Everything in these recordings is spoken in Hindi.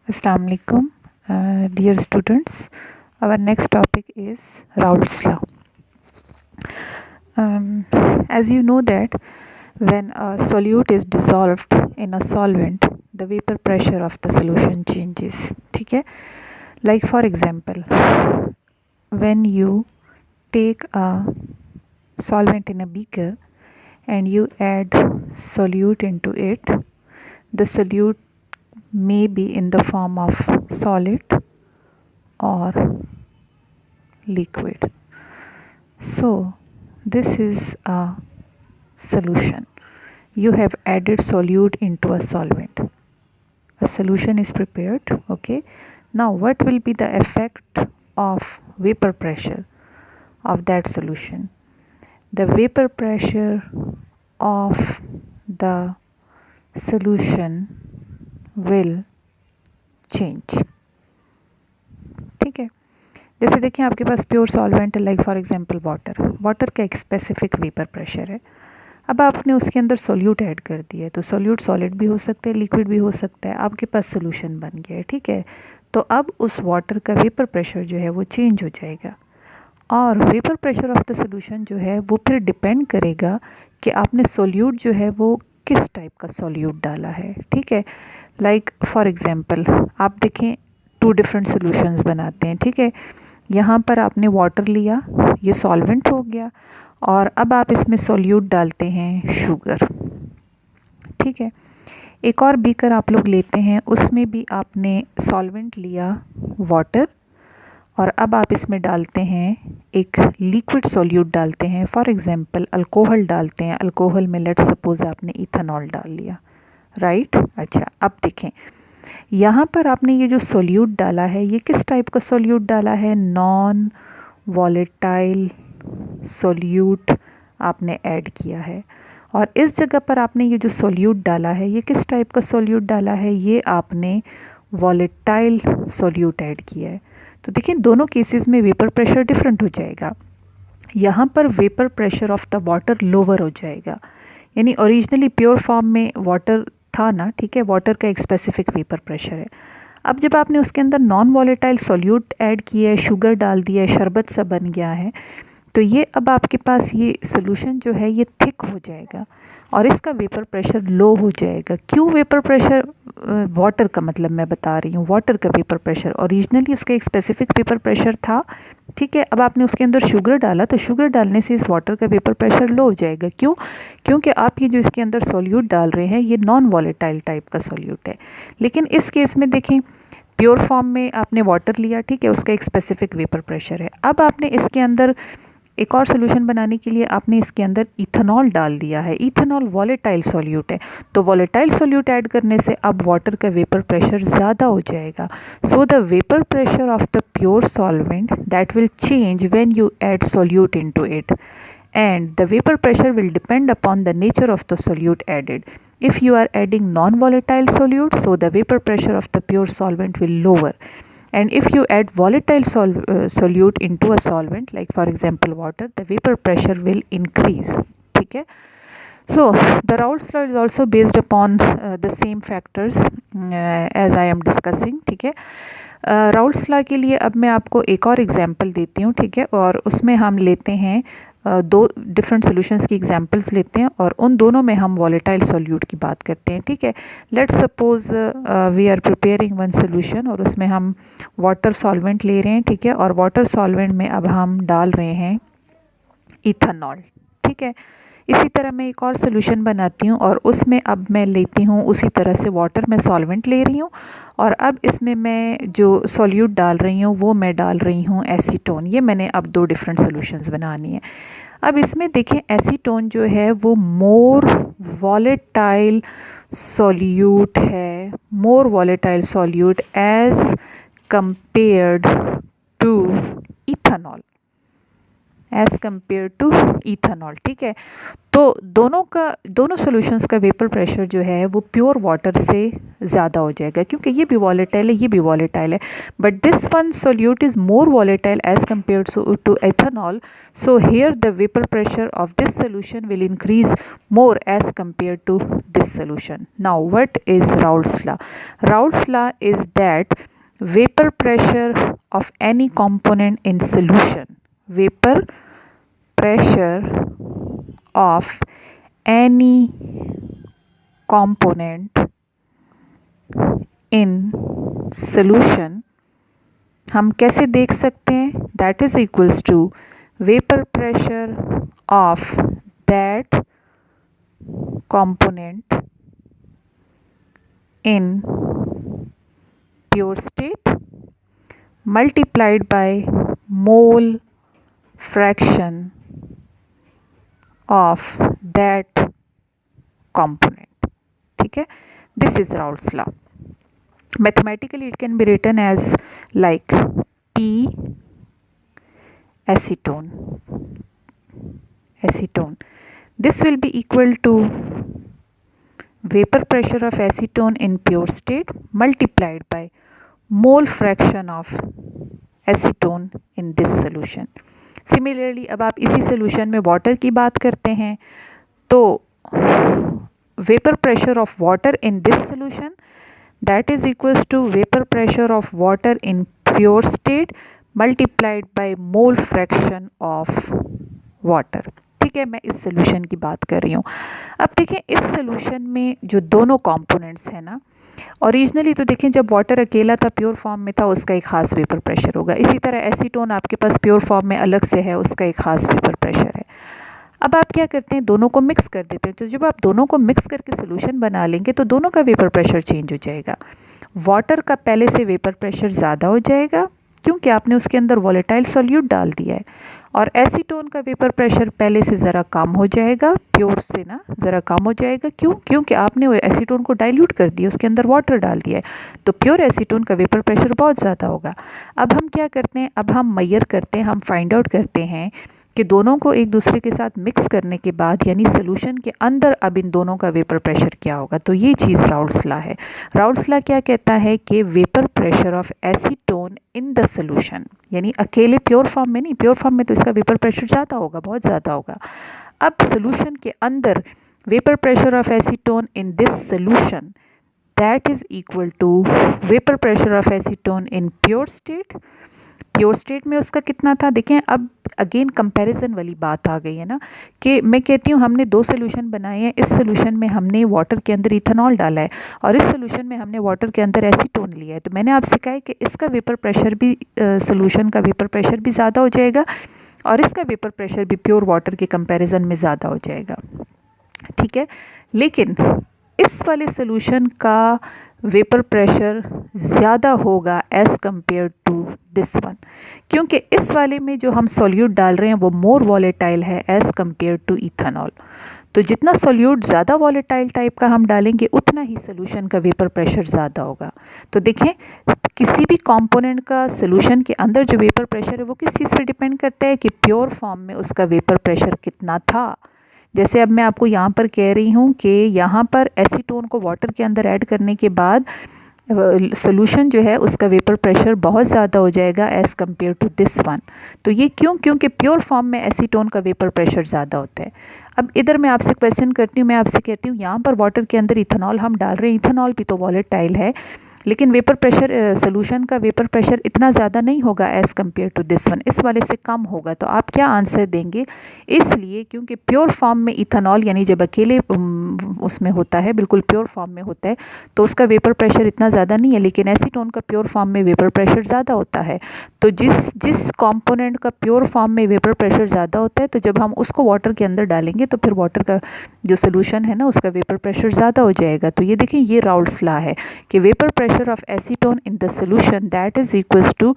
Assalamu alaikum, dear students. Our next topic is Raoult's law. As you know that when a solute is dissolved in a solvent, the vapor pressure of the solution changes. ठीक है? Like for example, when you take a solvent in a beaker and you add solute into it, the solute may be in the form of solid or liquid. So this is a solution. You have added solute into a solvent. A solution is prepared. Okay. Now what will be the effect of vapor pressure of that solution? The vapor pressure of the solution will change. ठीक है, जैसे देखिए आपके पास प्योर सॉल्वेंट है, लाइक फॉर एग्जांपल वाटर का एक स्पेसिफिक वेपर प्रेशर है। अब आपने उसके अंदर सोल्यूट ऐड कर दिया है, तो सोल्यूट सॉलिड भी हो सकता है, लिक्विड भी हो सकता है, आपके पास सोल्यूशन बन गया है। ठीक है, तो अब उस वाटर का वेपर प्रेशर जो है वो चेंज हो जाएगा, और vapour pressure of the solution जो है वो फिर डिपेंड करेगा कि आपने सोल्यूट जो है वो किस टाइप का सोल्यूट डाला है। ठीक है, लाइक फॉर एग्जांपल आप देखें, टू डिफरेंट सॉल्यूशंस बनाते हैं। ठीक है, यहाँ पर आपने वाटर लिया, ये सॉल्वेंट हो गया, और अब आप इसमें सोल्यूट डालते हैं शुगर। ठीक है, एक और बीकर आप लोग लेते हैं, उसमें भी आपने सॉल्वेंट लिया वाटर, और अब आप इसमें डालते हैं एक लिक्विड सोल्यूट डालते हैं, फॉर एग्जांपल अल्कोहल डालते हैं। अल्कोहल में लेट्स सपोज आपने इथेनॉल डाल लिया, राइट। अच्छा, अब देखें यहाँ पर आपने ये जो सोल्यूट डाला है, ये किस टाइप का सोल्यूट डाला है? नॉन वॉलेटाइल सोल्यूट आपने ऐड किया है। और इस जगह पर आपने ये जो सोल्यूट डाला है, ये किस टाइप का सोल्यूट डाला है? ये आपने वॉलेटाइल सोल्यूट ऐड किया है। तो देखिए दोनों केसेस में वेपर प्रेशर डिफरेंट हो जाएगा। यहाँ पर vapour pressure of the water lower हो जाएगा, यानी ओरिजिनली प्योर फॉर्म में वाटर था ना, ठीक है, वाटर का एक स्पेसिफिक वेपर प्रेशर है। अब जब आपने उसके अंदर नॉन वॉलेटाइल सोल्यूट ऐड किया है, शुगर डाल दिया है, शरबत सा बन गया है, तो ये अब आपके पास ये सोल्यूशन जो है ये थिक हो जाएगा और इसका वेपर प्रेशर लो हो जाएगा। क्यों वेपर प्रेशर? वाटर का मतलब मैं बता रही हूँ, वाटर का वेपर प्रेशर ओरिजिनली उसका एक स्पेसिफिक वेपर प्रेशर था। ठीक है, अब आपने उसके अंदर शुगर डाला, तो शुगर डालने से इस वाटर का वेपर प्रेशर लो हो जाएगा। क्यों? क्योंकि आप ये जो इसके अंदर सोल्यूट डाल रहे हैं ये नॉन वॉलेटाइल टाइप का सोल्यूट है। लेकिन इस केस में देखें, प्योर फॉर्म में आपने वाटर लिया, ठीक है, उसका एक स्पेसिफिक वेपर प्रेशर है। अब आपने इसके अंदर एक और सोल्यूशन बनाने के लिए आपने इसके अंदर इथेनॉल डाल दिया है। इथेनॉल वॉलेटाइल सोल्यूट है, तो वॉलेटाइल सोल्यूट ऐड करने से अब वाटर का वेपर प्रेशर ज़्यादा हो जाएगा। So the vapour pressure of the pure solvent that will change when you add solute into it, and the vapor pressure will depend upon the nature of the solute added. If you are adding non-volatile solute, so the vapor pressure of the pure solvent will lower, and if you add volatile solute into a solvent like for example water, the vapor pressure will increase. ठीक है, so the Raoult's law is also based upon the same factors as I am discussing. ठीक है, राउल्ट्स लॉ के लिए अब मैं आपको एक और एग्जांपल देती हूँ। ठीक है, और उसमें हम लेते हैं दो डिफरेंट सॉल्यूशंस की एग्जांपल्स लेते हैं और उन दोनों में हम वॉलेटाइल सॉल्यूट की बात करते हैं। ठीक है, let's suppose we are preparing one solution और उसमें हम वाटर सॉल्वेंट ले रहे हैं। ठीक है, और वाटर सॉल्वेंट में अब हम डाल रहे हैं इथेनॉल। ठीक है, इसी तरह मैं एक और सोल्यूशन बनाती हूँ और उसमें अब मैं लेती हूँ उसी तरह से वाटर में सॉल्वेंट ले रही हूँ, और अब इसमें मैं जो सॉल्यूट डाल रही हूँ वो मैं डाल रही हूँ एसीटोन। ये मैंने अब दो डिफरेंट सोल्यूशंस बनानी है। अब इसमें देखें एसीटोन जो है वो मोर वॉलेटाइल सॉल्यूट है, more volatile solute as compared to ethanol, as compare to ethanol. ठीक है, तो दोनों सॉल्यूशंस का वेपर प्रेशर जो है वो प्योर वाटर से ज़्यादा हो जाएगा, क्योंकि ये भी वॉलेटाइल है, ये भी वॉलेटाइल है, but this one solute is more volatile as compared to ethanol. So here the vapor pressure of this solution will increase more as compared to this solution. Now what is Raoult's law? Raoult's law is that vapor pressure of any component in solution, vapor pressure of any component in solution हम कैसे देख सकते हैं, that is equals to vapor pressure of that component in pure state multiplied by mole fraction of that component. ठीक है, this is Raoult's law. Mathematically it can be written as like P acetone. This will be equal to vapor pressure of acetone in pure state multiplied by mole fraction of acetone in this solution. Similarly अब आप इसी solution में water की बात करते हैं तो vapor pressure of water in this solution that is equals to vapor pressure of water in pure state multiplied by mole fraction of water. ठीक है, मैं इस सोल्यूशन की बात कर रही हूँ. अब देखें इस सोल्यूशन में जो दोनों कंपोनेंट्स हैं ना, ओरिजिनली तो देखें जब वाटर अकेला था प्योर फॉर्म में था उसका एक ख़ास वेपर प्रेशर होगा. इसी तरह एसीटोन आपके पास प्योर फॉर्म में अलग से है, उसका एक ख़ास वेपर प्रेशर है. अब आप क्या करते हैं, दोनों को मिक्स कर देते हैं. तो जब आप दोनों को मिक्स करके सोल्यूशन बना लेंगे तो दोनों का वेपर प्रेशर चेंज हो जाएगा. वाटर का पहले से वेपर प्रेशर ज़्यादा हो जाएगा क्योंकि आपने उसके अंदर वॉलेटाइल सॉल्यूट डाल दिया है, और एसीटोन का वेपर प्रेशर पहले से ज़रा कम हो जाएगा, प्योर से ना ज़रा कम हो जाएगा. क्यों? क्योंकि आपने वो एसीटोन को डाइल्यूट कर दिया, उसके अंदर वाटर डाल दिया है, तो प्योर एसीटोन का वेपर प्रेशर बहुत ज़्यादा होगा. अब हम क्या करते हैं, अब हम मेजर करते हैं, हम फाइंड आउट करते हैं कि दोनों को एक दूसरे के साथ मिक्स करने के बाद यानी सोल्यूशन के अंदर अब इन दोनों का वेपर प्रेशर क्या होगा. तो ये चीज़ राउल्ट्स लॉ है. राउल्ट्स लॉ क्या कहता है कि vapour pressure of acetone in the solution, यानी अकेले प्योर फॉर्म में नहीं, प्योर फॉर्म में तो इसका वेपर प्रेशर ज़्यादा होगा, बहुत ज़्यादा होगा. अब सोल्यूशन के अंदर vapour pressure of acetone in this solution that is equal to vapour pressure of acetone in pure state. Pure state में उसका कितना था, देखें अब अगेन कंपैरिजन वाली बात आ गई है ना, कि मैं कहती हूँ हमने दो सोल्यूशन बनाए हैं. इस सोल्यूशन में हमने वाटर के अंदर इथेनॉल डाला है और इस सोल्यूशन में हमने वाटर के अंदर एसीटोन लिया है. तो मैंने आपसे कहा है कि इसका वेपर प्रेशर भी सोल्यूशन का वेपर प्रेशर भी ज़्यादा हो जाएगा और इसका वेपर प्रेशर भी प्योर वाटर के कंपैरिजन में ज़्यादा हो जाएगा. ठीक है, लेकिन इस वाले सोल्यूशन का वेपर प्रेशर ज़्यादा होगा as compare to this one, क्योंकि इस वाले में जो हम सोल्यूट डाल रहे हैं वो मोर वॉलेटाइल है एज़ कम्पेयर टू इथेनॉल. तो जितना सोल्यूट ज़्यादा वॉलेटाइल टाइप का हम डालेंगे उतना ही सोल्यूशन का वेपर प्रेशर ज़्यादा होगा. तो देखें किसी भी कंपोनेंट का सोल्यूशन के अंदर जो वेपर प्रेशर है वो किस चीज़ पर डिपेंड करता है कि प्योर फॉर्म में उसका वेपर प्रेशर कितना था. जैसे अब मैं आपको यहाँ पर कह रही हूँ कि यहाँ पर एसीटोन को वाटर के अंदर ऐड करने के बाद सोल्यूशन जो है उसका वेपर प्रेशर बहुत ज़्यादा हो जाएगा as compare to this one. तो ये क्यों? क्योंकि प्योर फॉर्म में एसीटोन का वेपर प्रेशर ज़्यादा होता है. अब इधर मैं आपसे क्वेश्चन करती हूँ, मैं आपसे कहती हूँ यहाँ पर वाटर के अंदर इथेनॉल हम डाल रहे हैं, इथेनॉल भी तो वॉलेटाइल है, लेकिन वेपर प्रेशर सोल्यूशन का वेपर प्रेशर इतना ज़्यादा नहीं होगा as compare to this one, इस वाले से कम होगा. तो आप क्या आंसर देंगे? इसलिए क्योंकि प्योर फॉर्म में इथेनॉल यानी जब अकेले उसमें होता है, बिल्कुल प्योर फॉर्म में होता है, तो उसका वेपर प्रेशर इतना ज़्यादा नहीं है, लेकिन एसीटोन का प्योर फॉर्म में वेपर प्रेशर ज़्यादा होता है. तो जिस कॉम्पोनेंट का प्योर फॉर्म में वेपर प्रेशर ज़्यादा होता है, तो जब हम उसको वाटर के अंदर डालेंगे तो फिर वाटर का जो सोल्यूशन है ना उसका वेपर प्रेशर ज़्यादा हो जाएगा. तो ये देखें ये राउल्ट्स लॉ है कि vapour pressure of acetone in the solution that is equals to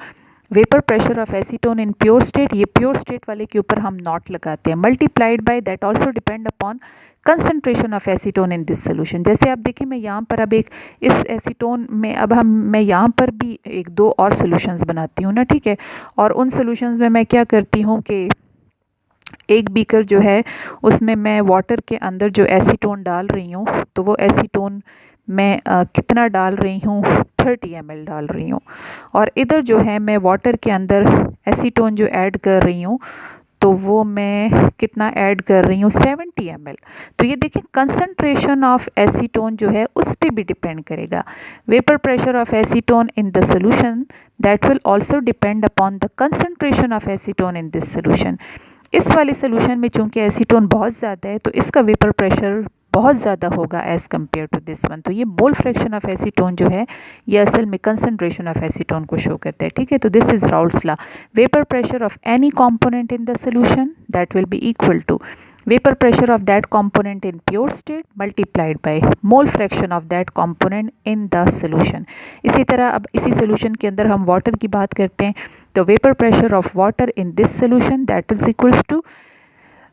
vapour pressure of acetone in pure state, ये प्योर स्टेट वाले के ऊपर हम नॉट लगाते हैं, multiplied by that also depend upon concentration of acetone in this solution. जैसे आप देखें मैं यहाँ पर अब एक इस एसीटोन में अब मैं यहाँ पर भी एक दो और सोल्यूशंस बनाती हूँ ना, ठीक है, और उन सोल्यूशंस में मैं क्या करती हूँ कि एक बीकर जो है उसमें मैं वाटर के अंदर जो एसीटोन डाल रही हूँ, तो वो एसीटोन मैं कितना डाल रही हूँ, 30 ml डाल रही हूँ। और इधर जो है मैं वाटर के अंदर एसीटोन जो ऐड कर रही हूँ, तो वो मैं कितना ऐड कर रही हूँ, 70 ml। तो ये देखें कंसंट्रेशन ऑफ एसीटोन जो है उस पर भी डिपेंड करेगा। Vapour pressure of acetone in the solution that will also depend upon the concentration of acetone in this solution. इस वाले सोल्यूशन में चूंकि एसीटोन बहुत ज़्यादा है तो इसका वेपर प्रेशर बहुत ज़्यादा होगा as compare to this one. तो ये मोल फ्रैक्शन ऑफ एसीटोन जो है ये असल में कंसंट्रेशन ऑफ एसीटोन को शो करता है, ठीक है। तो this is Raoult's law. Vapour pressure of any component in the solution that will be equal to vapour pressure of that component in pure state multiplied by mole fraction of that component in the solution. इसी तरह अब इसी सोल्यूशन के अंदर हम वाटर की बात करते हैं, तो vapour pressure of water in this solution that is equals to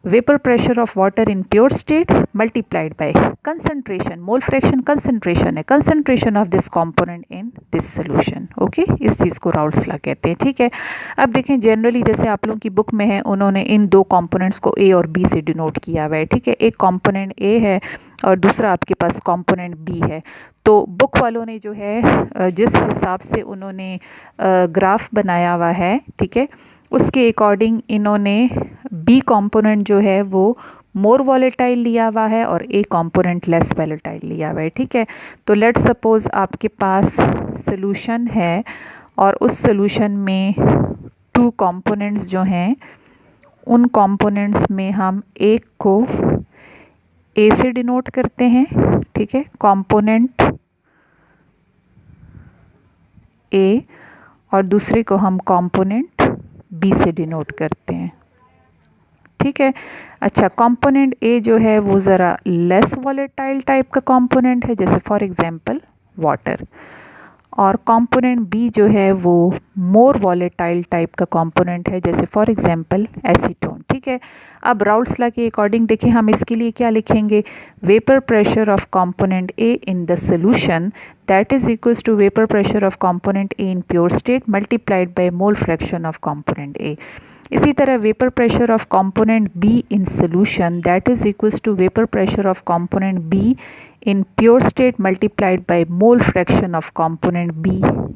vapour pressure of water in pure state multiplied by concentration, mole fraction concentration है, concentration of this component in this solution. Okay, इस चीज़ को राउल्ट्स लॉ कहते हैं, ठीक है। अब देखें जनरली जैसे आप लोगों की बुक में है उन्होंने इन दो कंपोनेंट्स को ए और बी से डिनोट किया हुआ है, ठीक है। एक कंपोनेंट ए है और दूसरा आपके पास कंपोनेंट बी है। तो बुक वालों ने जो है जिस हिसाब से उन्होंने ग्राफ बनाया हुआ है, ठीक है, उसके अकॉर्डिंग इन्होंने बी कंपोनेंट जो है वो मोर वॉलेटाइल लिया हुआ है और ए कंपोनेंट लेस वॉलेटाइल लिया हुआ है, ठीक है। तो लेट्स सपोज आपके पास सोल्यूशन है और उस सोल्यूशन में टू कंपोनेंट्स जो हैं उन कंपोनेंट्स में हम एक को ए से डिनोट करते हैं, ठीक है, कंपोनेंट ए, और दूसरे को हम कंपोनेंट बी से डिनोट करते हैं, ठीक है। अच्छा, कंपोनेंट ए जो है वो ज़रा लेस वॉलेटाइल टाइप का कंपोनेंट है, जैसे फॉर एग्जांपल वाटर, और कंपोनेंट बी जो है वो मोर वॉलेटाइल टाइप का कंपोनेंट है, जैसे फॉर एग्जांपल एसीटोन, ठीक है। अब राउल्ट्स लॉ के अकॉर्डिंग देखिए हम इसके लिए क्या लिखेंगे, vapour pressure of component A in the solution that is equals to vapour pressure of component A in pure state multiplied by mole fraction of component A. इसी तरह vapour pressure of component B in solution that is equals to vapour pressure of component B in pure state multiplied by mole fraction of component B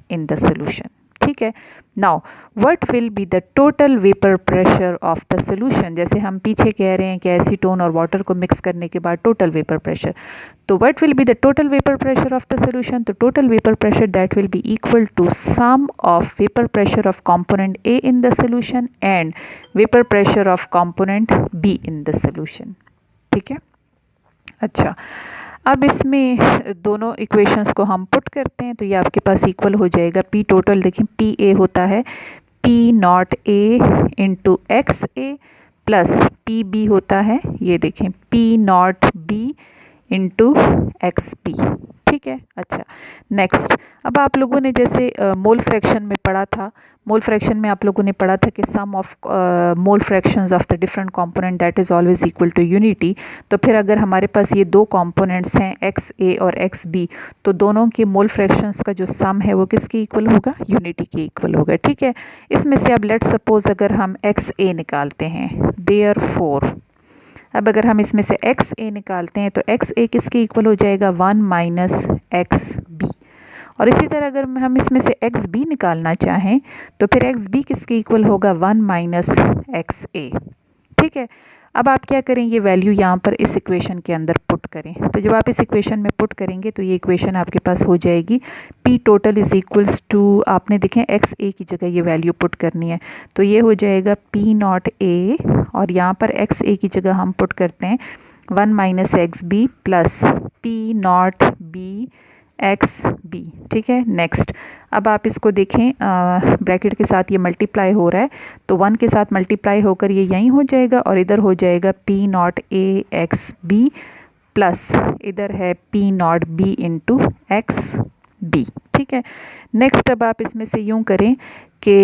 in the solution, ठीक है। Now what will be the total vapor pressure of the solution? जैसे हम पीछे कह रहे हैं कि एसीटोन और वाटर को मिक्स करने के बाद टोटल वेपर प्रेशर, तो what will be the total vapor pressure of the solution? तो total vapor pressure that will be equal to sum of vapor pressure of component A in the solution and vapor pressure of component B in the solution, ठीक है। अच्छा, अब इसमें दोनों इक्वेशंस को हम पुट करते हैं तो ये आपके पास इक्वल हो जाएगा, पी टोटल देखें पी ए होता है P naught A into X A plus P B होता है, ये देखें P naught B into X B, ठीक है। अच्छा, नेक्स्ट, अब आप लोगों ने जैसे मोल फ्रैक्शन में पढ़ा था, मोल फ्रैक्शन में आप लोगों ने पढ़ा था कि sum of mole fractions of the different component that is always equal to unity. तो फिर अगर हमारे पास ये दो कंपोनेंट्स हैं एक्स ए और एक्स बी, तो दोनों के मोल फ्रैक्शंस का जो सम है वो किसके इक्वल होगा, यूनिटी के इक्वल होगा, ठीक है। इसमें से अब लेट्स सपोज अगर हम एक्स ए निकालते हैं, देयरफॉर अब अगर हम इसमें से एक्स ए निकालते हैं तो एक्स ए किसके इक्वल हो जाएगा, 1 माइनस एक्स बी। और इसी तरह अगर हम इसमें से एक्स बी निकालना चाहें तो फिर एक्स बी किसके इक्वल होगा, 1 माइनस एक्स ए, ठीक है। अब आप क्या करें, ये वैल्यू यहाँ पर इस इक्वेशन के अंदर पुट करें। तो जब आप इस इक्वेशन में पुट करेंगे तो ये इक्वेशन आपके पास हो जाएगी P total is equals to, आपने देखें एक्स ए की जगह ये वैल्यू पुट करनी है, तो ये हो जाएगा पी नॉट ए और यहाँ पर एक्स ए की जगह हम पुट करते हैं 1 minus X B plus P naught B X B, ठीक है। नेक्स्ट, अब आप इसको देखें ब्रैकेट के साथ ये मल्टीप्लाई हो रहा है तो 1 के साथ मल्टीप्लाई होकर ये यहीं हो जाएगा और इधर हो जाएगा P naught A X B plus इधर है P naught B into X B, ठीक है। नेक्स्ट, अब आप इसमें से यूँ करें कि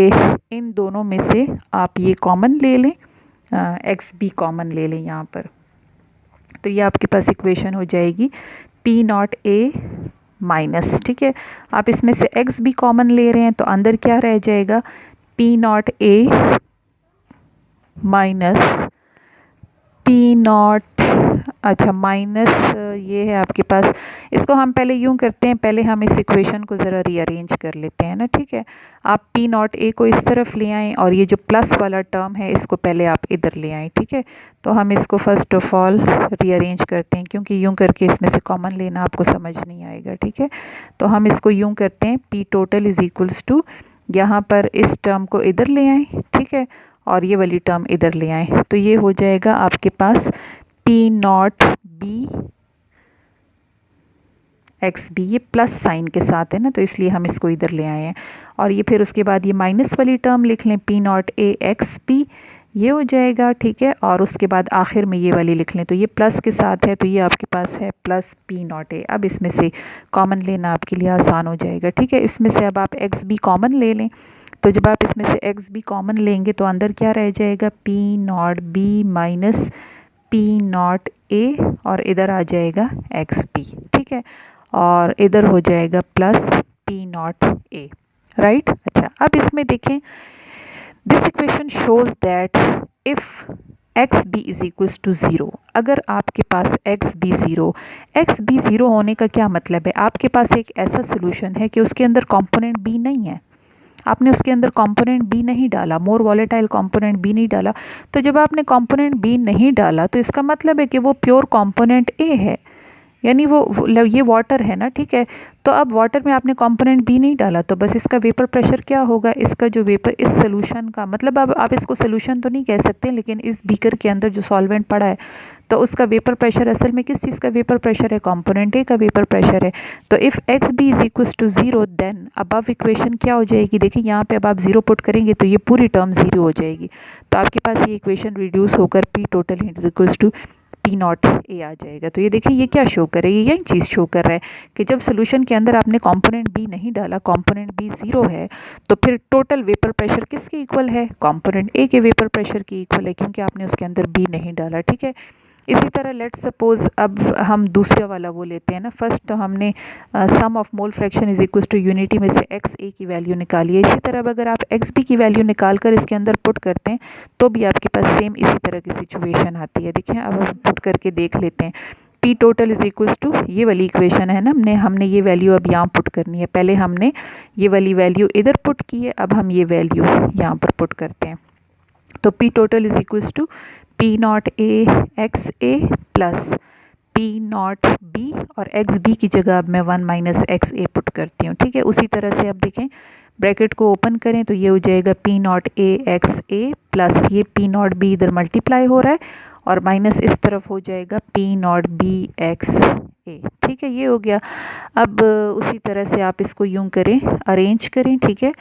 इन दोनों में से आप ये कॉमन ले लें, एक्स बी कॉमन ले लें यहाँ पर, तो ये आपके पास इक्वेशन हो जाएगी पी नॉट ए माइनस, ठीक है। आप इसमें से एक्स भी कॉमन ले रहे हैं तो अंदर क्या रह जाएगा, P naught A minus P not, अच्छा माइनस ये है आपके पास, इसको हम पहले यूं करते हैं, पहले हम इस इक्वेशन को ज़रा रीअरेंज कर लेते हैं ना, ठीक है। आप पी नॉट ए को इस तरफ ले आएँ और ये जो प्लस वाला टर्म है इसको पहले आप इधर ले आएँ, ठीक है। तो हम इसको फर्स्ट ऑफ ऑल रीअरेंज करते हैं, क्योंकि यूं करके इसमें से कॉमन लेना आपको समझ नहीं आएगा, ठीक है। तो हम इसको यूं करते हैं, P total is equals to, यहाँ पर इस टर्म को इधर ले आएँ, ठीक है, और ये वाली टर्म इधर ले आएँ। तो ये हो जाएगा आपके पास P naught B X B, ये प्लस साइन के साथ है ना, तो इसलिए हम इसको इधर ले आए हैं। और ये फिर उसके बाद ये माइनस वाली टर्म लिख लें, P naught A X B, ये हो जाएगा, ठीक है। और उसके बाद आखिर में ये वाली लिख लें, तो ये प्लस के साथ है, तो ये आपके पास है प्लस पी नॉट ए। अब इसमें से कॉमन लेना आपके लिए आसान हो जाएगा, ठीक है। इसमें से अब आप एक्स बी कॉमन ले लें, तो जब आप इसमें से एक्स बी कॉमन लेंगे तो अंदर क्या रह जाएगा, P naught B minus P naught ए, और इधर आ जाएगा एक्स बी, ठीक है, और इधर हो जाएगा plus P naught A, right. अच्छा, अब इसमें देखें, this equation shows that if X B is equals to zero, अगर आपके पास एक्स बी ज़ीरो होने का क्या मतलब है, आपके पास एक ऐसा सोल्यूशन है कि उसके अंदर कंपोनेंट बी नहीं है, आपने उसके अंदर कंपोनेंट बी नहीं डाला, मोर वॉलेटाइल कंपोनेंट बी नहीं डाला। तो जब आपने कंपोनेंट बी नहीं डाला तो इसका मतलब है कि वो प्योर कंपोनेंट ए है, यानी वो ये वाटर है ना, ठीक है। तो अब वाटर में आपने कंपोनेंट बी नहीं डाला, तो बस इसका वेपर प्रेशर क्या होगा, इसका जो वेपर इस सोल्यूशन का, मतलब अब आप इसको सोल्यूशन तो नहीं कह सकते, लेकिन इस बीकर के अंदर जो सॉल्वेंट पड़ा है तो उसका वेपर प्रेशर असल में किस चीज़ का वेपर प्रेशर है, कंपोनेंट ए का वेपर प्रेशर है। तो if X B is equals to zero, then above equation क्या हो जाएगी, देखिए यहाँ पे अब आप ज़ीरो पुट करेंगे तो ये पूरी टर्म ज़ीरो हो जाएगी। तो आपके पास ये इक्वेशन रिड्यूस होकर P total is equals to P naught A आ जाएगा। तो ये देखिए ये क्या शो कर रहा है, ये यही चीज़ शो कर रहा है कि जब सोल्यूशन के अंदर आपने कंपोनेंट बी नहीं डाला, कंपोनेंट बी ज़ीरो है, तो फिर टोटल वेपर प्रेशर किसके इक्वल है, कंपोनेंट ए के वेपर प्रेशर की इक्वल है, क्योंकि आपने उसके अंदर बी नहीं डाला, ठीक है। इसी तरह लेट्स सपोज अब हम दूसरा वाला वो लेते हैं ना, फर्स्ट तो हमने sum of mole fraction is equal to unity में से एक्स ए की वैल्यू निकाली है। इसी तरह अब अगर आप एक्स बी की वैल्यू निकाल कर इसके अंदर पुट करते हैं तो भी आपके पास सेम इसी तरह की सिचुएशन आती है। देखिए अब हम पुट करके देख लेते हैं, P total is equals to, ये वाली इक्वेशन है ना, हमने ये वैल्यू अब यहाँ पुट करनी है, पहले हमने ये वाली वैल्यू इधर पुट की है, अब हम ये वैल्यू यहाँ पर पुट करते हैं। तो P total is equals to P naught A X A plus P naught B, और एक्स बी की जगह अब मैं 1 माइनस एक्स ए पुट करती हूँ, ठीक है। उसी तरह से अब देखें, ब्रैकेट को ओपन करें तो ये हो जाएगा P naught A X A plus ये पी नॉट बी इधर मल्टीप्लाई हो रहा है और माइनस इस तरफ हो जाएगा पी नॉट बी एक्स ए, ठीक है, ये हो गया। अब उसी तरह से आप इसको यूं करें, अरेंज करें, ठीक है।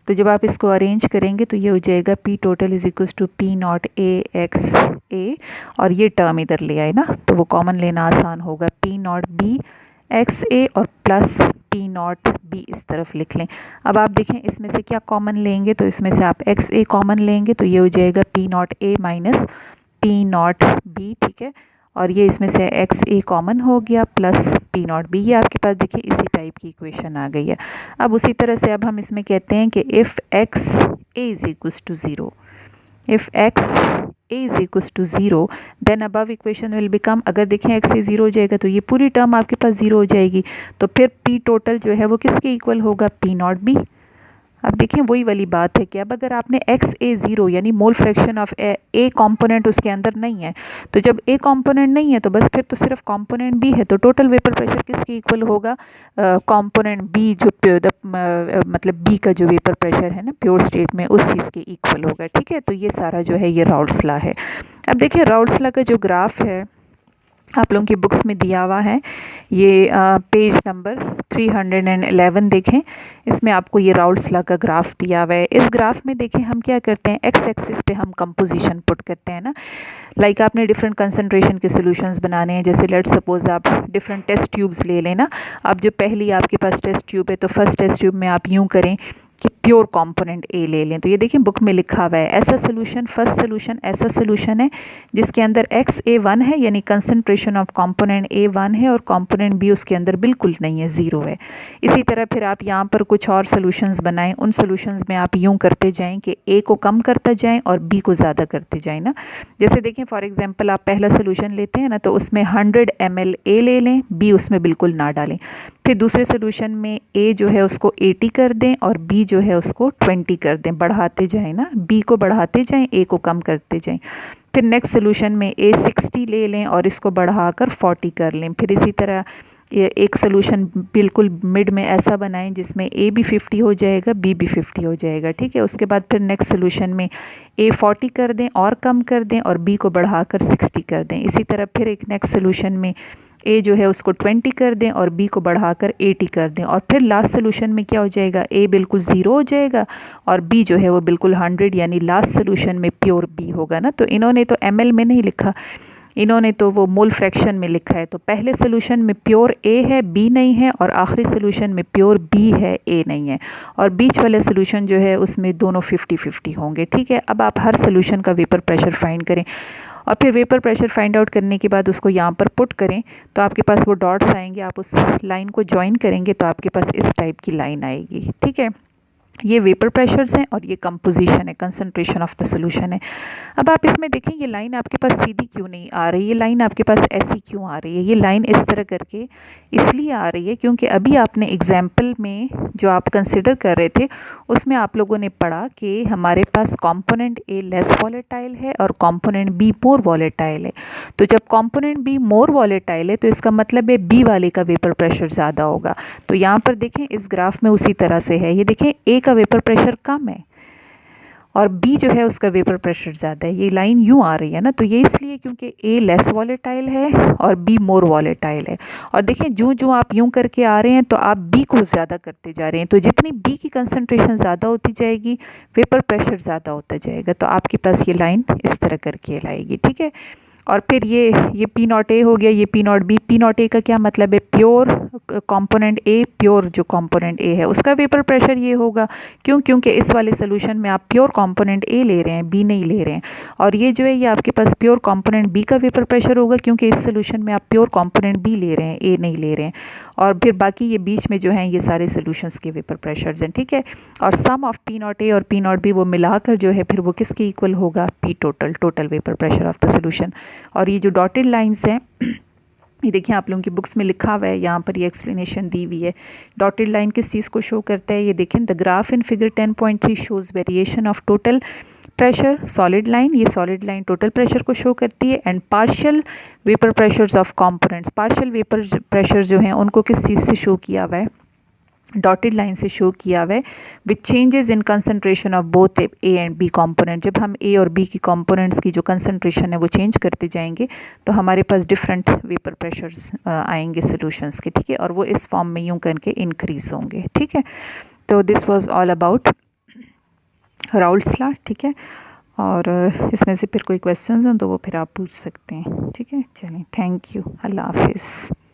तो जब आप इसको अरेंज करेंगे तो ये हो जाएगा P total is equals to P naught A X A, और ये टर्म इधर ले आए ना तो वो कॉमन लेना आसान होगा, P naught B x A और प्लस पी नॉट बी इस तरफ लिख लें। अब आप देखें इसमें से क्या कॉमन लेंगे, तो इसमें से आप एक्स ए कॉमन लेंगे तो ये हो जाएगा पी नॉट ए माइनस पी नॉट बी, ठीक है, और ये इसमें से एक्स ए कॉमन हो गया प्लस पी नॉट बी, ये आपके पास देखिए इसी टाइप की इक्वेशन आ गई है। अब उसी तरह से अब हम इसमें कहते हैं कि if X A is equals to zero, if X A is equals to zero then above equation will become, अगर देखें एक्स ए ज़ीरो हो जाएगा तो ये पूरी टर्म आपके पास ज़ीरो हो जाएगी, तो फिर पी टोटल जो है वो किसके इक्वल होगा, पी नॉट बी। अब देखें वही वाली बात है कि अब अगर आपने एक्स ए ज़ीरो यानी मोल फ्रैक्शन ऑफ ए कंपोनेंट उसके अंदर नहीं है, तो जब ए कंपोनेंट नहीं है तो बस फिर तो सिर्फ कंपोनेंट बी है, तो टोटल वेपर प्रेशर किसके इक्वल होगा, कंपोनेंट बी जो मतलब बी का जो वेपर प्रेशर है ना प्योर स्टेट में उस चीज़ के इक्वल होगा, ठीक है। तो ये सारा जो है ये राउल्ट्स लॉ है। अब देखिए राउल्ट्स लॉ का जो ग्राफ है आप लोगों की बुक्स में दिया हुआ है, ये पेज नंबर 311 देखें, इसमें आपको ये राउल्ट्स लॉ का ग्राफ दिया हुआ है। इस ग्राफ में देखें हम क्या करते हैं, एक्स एक्सिस पे हम कंपोजिशन पुट करते हैं ना, लाइक आपने डिफरेंट कंसंट्रेशन के सॉल्यूशंस बनाने हैं, जैसे लेट्स सपोज आप डिफरेंट टेस्ट ट्यूब्स ले लें ना। अब जो पहली आपके पास टेस्ट ट्यूब है तो फर्स्ट टेस्ट ट्यूब में आप यूँ करें कि प्योर कंपोनेंट ए ले लें। तो ये देखिए बुक में लिखा हुआ है ऐसा सोल्यूशन, फर्स्ट सोल्यूशन ऐसा सोल्यूशन है जिसके अंदर XA1 है, यानी कंसंट्रेशन ऑफ कंपोनेंट A1 है, और कंपोनेंट B उसके अंदर बिल्कुल नहीं है, ज़ीरो है। इसी तरह फिर आप यहाँ पर कुछ और सोल्यूशंस बनाएं, उन सोल्यूशंस में आप यूँ करते जाएं कि A को कम करते जाएं और B को ज़्यादा करते जाएं ना। जैसे देखें फॉर एग्जांपल आप पहला सोल्यूशन लेते हैं ना, तो उसमें 100 ml A ले लें, B उसमें बिल्कुल ना डालें। फिर दूसरे सोल्यूशन में A जो है उसको 80 कर दें और B जो है उसको 20 कर दें, बढ़ाते जाएं ना, B को बढ़ाते जाएं, A को कम करते जाएं। फिर नेक्स्ट सोल्यूशन में A 60 ले लें और इसको बढ़ाकर 40 कर लें। फिर इसी तरह ये एक सोल्यूशन बिल्कुल मिड में ऐसा बनाएं जिसमें A भी 50 हो जाएगा, B भी 50 हो जाएगा, ठीक है। उसके बाद फिर नेक्स्ट सोल्यूशन में A 40 कर दें और कम कर दें और B को बढ़ाकर 60 कर दें। इसी तरह फिर एक नेक्स्ट सोल्यूशन में A जो है उसको 20 कर दें और B को बढ़ाकर 80 कर दें। और फिर लास्ट सोल्यूशन में क्या हो जाएगा, A बिल्कुल 0 हो जाएगा और B जो है वो बिल्कुल 100, यानी लास्ट सोल्यूशन में प्योर B होगा ना। तो इन्होंने तो ml में नहीं लिखा, इन्होंने तो वो मोल फ्रैक्शन में लिखा है। तो पहले सोल्यूशन में प्योर A है, B नहीं है, और आखिरी सोल्यूशन में प्योर B है, A नहीं है, और बीच वाले सोल्यूशन जो है उसमें दोनों 50-50 होंगे, ठीक है। अब आप हर सोल्यूशन का वेपर प्रेशर फाइंड करें और फिर वेपर प्रेशर फाइंड आउट करने के बाद उसको यहाँ पर पुट करें, तो आपके पास वो डॉट्स आएंगे, आप उस लाइन को ज्वाइन करेंगे तो आपके पास इस टाइप की लाइन आएगी, ठीक है। ये वेपर प्रेशर्स हैं और ये कंपोजिशन है, कंसंट्रेशन ऑफ द सोल्यूशन है। अब आप इसमें देखें ये लाइन आपके पास सीधी क्यों नहीं आ रही, ये लाइन आपके पास ऐसी क्यों आ रही है। ये लाइन इस तरह करके इसलिए आ रही है क्योंकि अभी आपने एग्जाम्पल में जो आप कंसिडर कर रहे थे उसमें आप लोगों ने पढ़ा कि हमारे पास कंपोनेंट A लेस वॉलेटाइल है और कंपोनेंट B मोर वॉलेटाइल है। तो जब कंपोनेंट B मोर वॉलेटाइल है तो इसका मतलब है B वाले का वेपर प्रेशर ज़्यादा होगा। तो यहाँ पर देखें इस ग्राफ में उसी तरह से है, ये देखें A का वेपर प्रेशर कम है और B जो है उसका वेपर प्रेशर ज़्यादा है। ये लाइन यूँ आ रही है ना, तो ये इसलिए क्योंकि A लेस वॉलेटाइल है और B मोर वॉलेटाइल है। और देखें जो जो आप यूँ करके आ रहे हैं तो आप B को ज़्यादा करते जा रहे हैं, तो जितनी B की कंसंट्रेशन ज़्यादा होती जाएगी वेपर प्रेशर ज़्यादा होता जाएगा। तो आपके पास ये लाइन इस तरह करके लाएगी, ठीक है। और फिर ये P नॉट A हो गया, ये P not B। P not A का क्या मतलब है, प्योर कंपोनेंट A, प्योर जो कंपोनेंट A है उसका वेपर प्रेशर ये होगा। क्यों, क्योंकि इस वाले सोल्यूशन में आप प्योर कंपोनेंट A ले रहे हैं, B नहीं ले रहे हैं। और ये जो है ये आपके पास प्योर कंपोनेंट B का वेपर प्रेशर होगा क्योंकि इस सोल्यूशन में आप प्योर कंपोनेंट B ले रहे हैं, A नहीं ले रहे हैं। और फिर बाकी ये बीच में जो हैं ये सारे सोल्यूशंस के वेपर प्रेशर्स हैं, ठीक है। और सम ऑफ P नॉट A और P नॉट B वो मिलाकर जो है फिर वो किसके इक्वल होगा, P total, total vapour pressure of the solution. और ये जो डॉटेड लाइंस हैं ये देखिए आप लोगों की बुक्स में लिखा हुआ है, यहाँ पर ये एक्सप्लेनेशन दी हुई है। डॉटेड लाइन किस चीज़ को शो करता है, ये देखें the graph in figure 10.3 shows variation of total pressure, solid line, ये सॉलिड लाइन टोटल प्रेशर को शो करती है, and partial vapour pressures of components, partial vapour pressure जो हैं उनको किस चीज़ से शो किया हुआ है, डॉटेड लाइन से शो किया हुआ है, which changes in concentration of both A and B component. जब हम ए और बी की कंपोनेंट्स की जो कंसंट्रेशन है वो चेंज करते जाएंगे तो हमारे पास डिफरेंट वेपर प्रेशर्स आएंगे सॉल्यूशंस के, ठीक है। और वो इस फॉर्म में यूं करके इंक्रीज होंगे, ठीक है। तो this was all about Raoult's law, ठीक है। और इसमें से फिर कोई क्वेश्चंस हो तो वो फिर आप पूछ सकते हैं, ठीक है। चलिए, थैंक यू, अल्लाह हाफिज़।